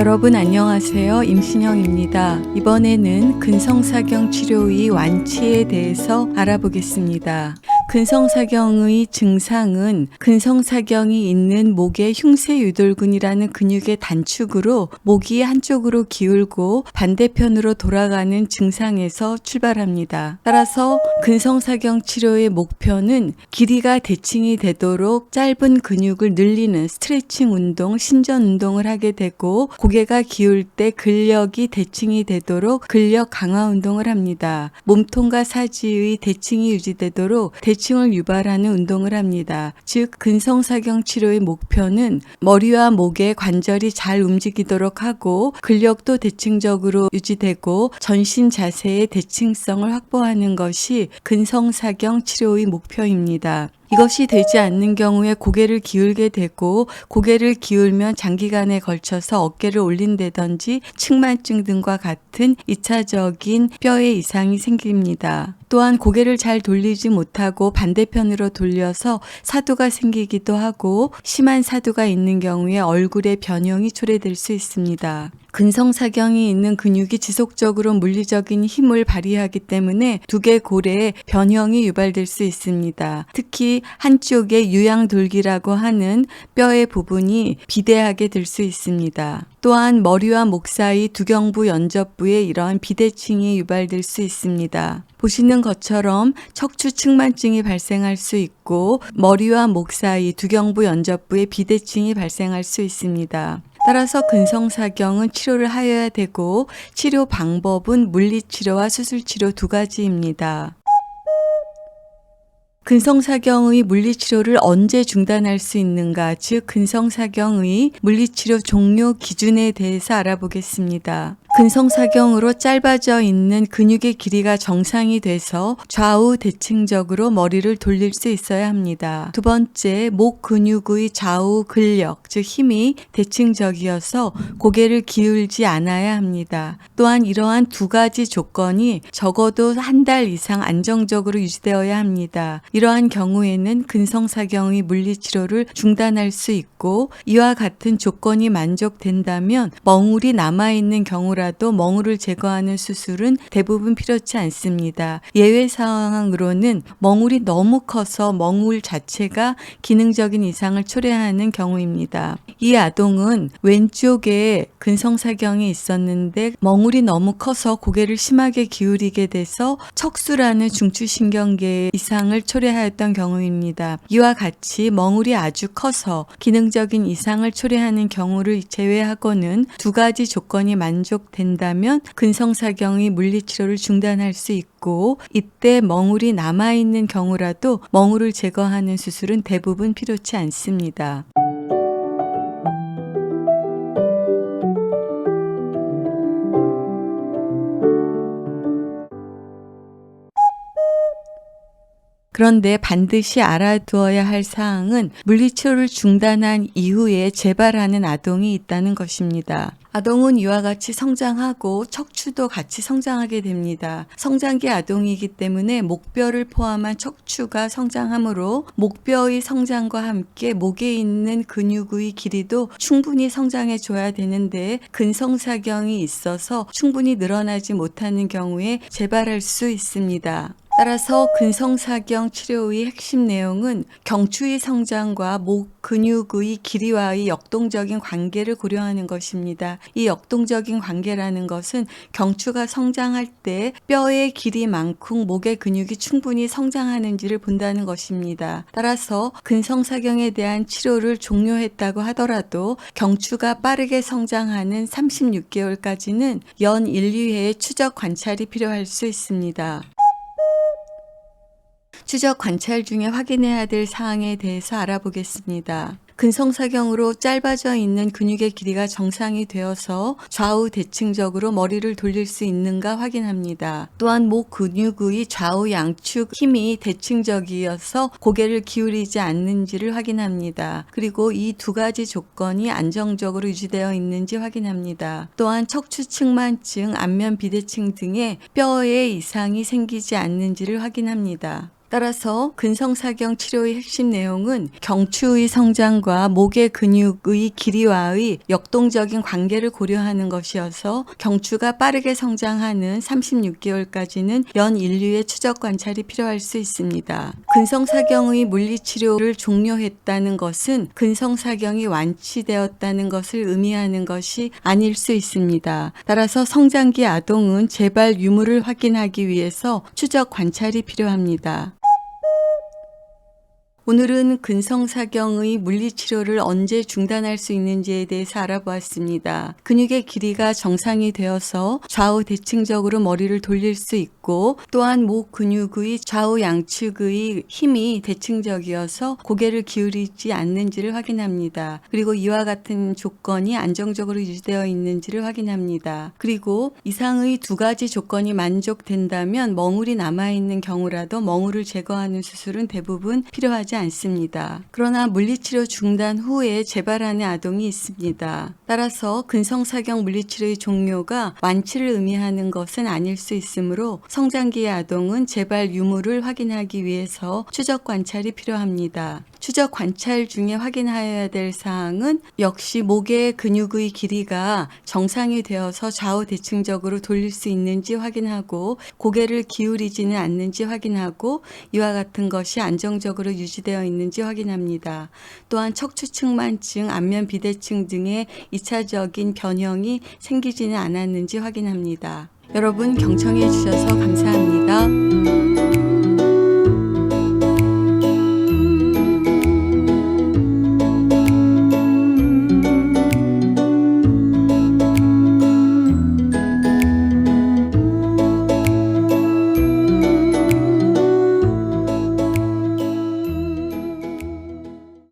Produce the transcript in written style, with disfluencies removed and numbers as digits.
여러분 안녕하세요. 임신영입니다. 이번에는 근성사경 치료의 완치에 대해서 알아보겠습니다. 근성사경의 증상은 근성사경이 있는 목의 흉쇄유돌근이라는 근육의 단축으로 목이 한쪽으로 기울고 반대편으로 돌아가는 증상에서 출발합니다. 따라서 근성사경 치료의 목표는 길이가 대칭이 되도록 짧은 근육을 늘리는 스트레칭 운동, 신전 운동을 하게 되고 고개가 기울 때 근력이 대칭이 되도록 근력 강화 운동을 합니다. 몸통과 사지의 대칭이 유지되도록 대칭을 유발하는 운동을 합니다. 즉 근성사경 치료의 목표는 머리와 목의 관절이 잘 움직이도록 하고 근력도 대칭적으로 유지되고 전신 자세의 대칭성을 확보하는 것이 근성사경 치료의 목표입니다. 이것이 되지 않는 경우에 고개를 기울게 되고 고개를 기울면 장기간에 걸쳐서 어깨를 올린다든지 측만증 등과 같은 2차적인 뼈의 이상이 생깁니다. 또한 고개를 잘 돌리지 못하고 반대편으로 돌려서 사두가 생기기도 하고 심한 사두가 있는 경우에 얼굴에 변형이 초래될 수 있습니다. 근성사경이 있는 근육이 지속적으로 물리적인 힘을 발휘하기 때문에 두개골에 변형이 유발될 수 있습니다. 특히 한쪽의 유양돌기라고 하는 뼈의 부분이 비대하게 될 수 있습니다. 또한 머리와 목 사이 두경부 연접부에 이러한 비대칭이 유발될 수 있습니다. 보시는 것처럼 척추 측만증이 발생할 수 있고 머리와 목 사이 두경부 연접부에 비대칭이 발생할 수 있습니다. 따라서 근성사경은 치료를 하여야 되고 치료 방법은 물리치료와 수술치료 두 가지입니다. 근성사경의 물리치료를 언제 중단할 수 있는가, 즉 근성사경의 물리치료 종료 기준에 대해서 알아보겠습니다. 근성사경으로 짧아져 있는 근육의 길이가 정상이 돼서 좌우 대칭적으로 머리를 돌릴 수 있어야 합니다. 두 번째, 목 근육의 좌우 근력, 즉 힘이 대칭적이어서 고개를 기울지 않아야 합니다. 또한 이러한 두 가지 조건이 적어도 한 달 이상 안정적으로 유지되어야 합니다. 이러한 경우에는 근성사경의 물리치료를 중단할 수 있고 이와 같은 조건이 만족된다면 멍울이 남아있는 경우라도 멍울을 제거하는 수술은 대부분 필요치 않습니다. 예외 상황으로는 멍울이 너무 커서 멍울 자체가 기능적인 이상을 초래하는 경우입니다. 이 아동은 왼쪽에 근성사경이 있었는데 멍울이 너무 커서 고개를 심하게 기울이게 돼서 척수라는 중추신경계의 이상을 초래하였던 경우입니다. 이와 같이 멍울이 아주 커서 기능적인 이상을 초래하는 경우를 제외하고는 두 가지 조건이 만족된다면 근성사경의 물리치료를 중단할 수 있고 이때 멍울이 남아있는 경우라도 멍울을 제거하는 수술은 대부분 필요치 않습니다. 그런데 반드시 알아두어야 할 사항은 물리치료를 중단한 이후에 재발하는 아동이 있다는 것입니다. 아동은 이와 같이 성장하고 척추도 같이 성장하게 됩니다. 성장기 아동이기 때문에 목뼈를 포함한 척추가 성장하므로 목뼈의 성장과 함께 목에 있는 근육의 길이도 충분히 성장해 줘야 되는데 근성사경이 있어서 충분히 늘어나지 못하는 경우에 재발할 수 있습니다. 따라서 근성사경 치료의 핵심 내용은 경추의 성장과 목 근육의 길이와의 역동적인 관계를 고려하는 것입니다. 이 역동적인 관계라는 것은 경추가 성장할 때 뼈의 길이만큼 목의 근육이 충분히 성장하는지를 본다는 것입니다. 따라서 근성사경에 대한 치료를 종료했다고 하더라도 경추가 빠르게 성장하는 36개월까지는 연 1, 2회의 추적 관찰이 필요할 수 있습니다. 추적 관찰 중에 확인해야 될 사항에 대해서 알아보겠습니다. 근성사경으로 짧아져 있는 근육의 길이가 정상이 되어서 좌우 대칭적으로 머리를 돌릴 수 있는가 확인합니다. 또한 목 근육의 좌우 양축 힘이 대칭적이어서 고개를 기울이지 않는지를 확인합니다. 그리고 이 두 가지 조건이 안정적으로 유지되어 있는지 확인합니다. 또한 척추 측만증, 안면 비대칭 등의 뼈에 이상이 생기지 않는지를 확인합니다. 따라서 근성사경 치료의 핵심 내용은 경추의 성장과 목의 근육의 길이와의 역동적인 관계를 고려하는 것이어서 경추가 빠르게 성장하는 36개월까지는 연 인류의 추적 관찰이 필요할 수 있습니다. 근성사경의 물리치료를 종료했다는 것은 근성사경이 완치되었다는 것을 의미하는 것이 아닐 수 있습니다. 따라서 성장기 아동은 재발 유무를 확인하기 위해서 추적 관찰이 필요합니다. 오늘은 근성사경의 물리치료를 언제 중단할 수 있는지에 대해서 알아보았습니다. 근육의 길이가 정상이 되어서 좌우 대칭적으로 머리를 돌릴 수 있고 또한 목 근육의 좌우 양측의 힘이 대칭적이어서 고개를 기울이지 않는지를 확인합니다. 그리고 이와 같은 조건이 안정적으로 유지되어 있는지를 확인합니다. 그리고 이상의 두 가지 조건이 만족된다면 멍울이 남아있는 경우라도 멍울을 제거하는 수술은 대부분 필요하지 않습니다. 그러나 물리치료 중단 후에 재발하는 아동이 있습니다. 따라서 근성사경 물리치료의 종료가 완치를 의미하는 것은 아닐 수 있으므로 성장기의 아동은 재발 유무를 확인하기 위해서 추적 관찰이 필요합니다. 추적 관찰 중에 확인하여야 될 사항은 역시 목의 근육의 길이가 정상이 되어서 좌우 대칭적으로 돌릴 수 있는지 확인하고 고개를 기울이지는 않는지 확인하고 이와 같은 것이 안정적으로 유지되어 있는지 확인합니다. 또한 척추측만증, 안면 비대칭 등의 2차적인 변형이 생기지는 않았는지 확인합니다. 여러분 경청해 주셔서 감사합니다.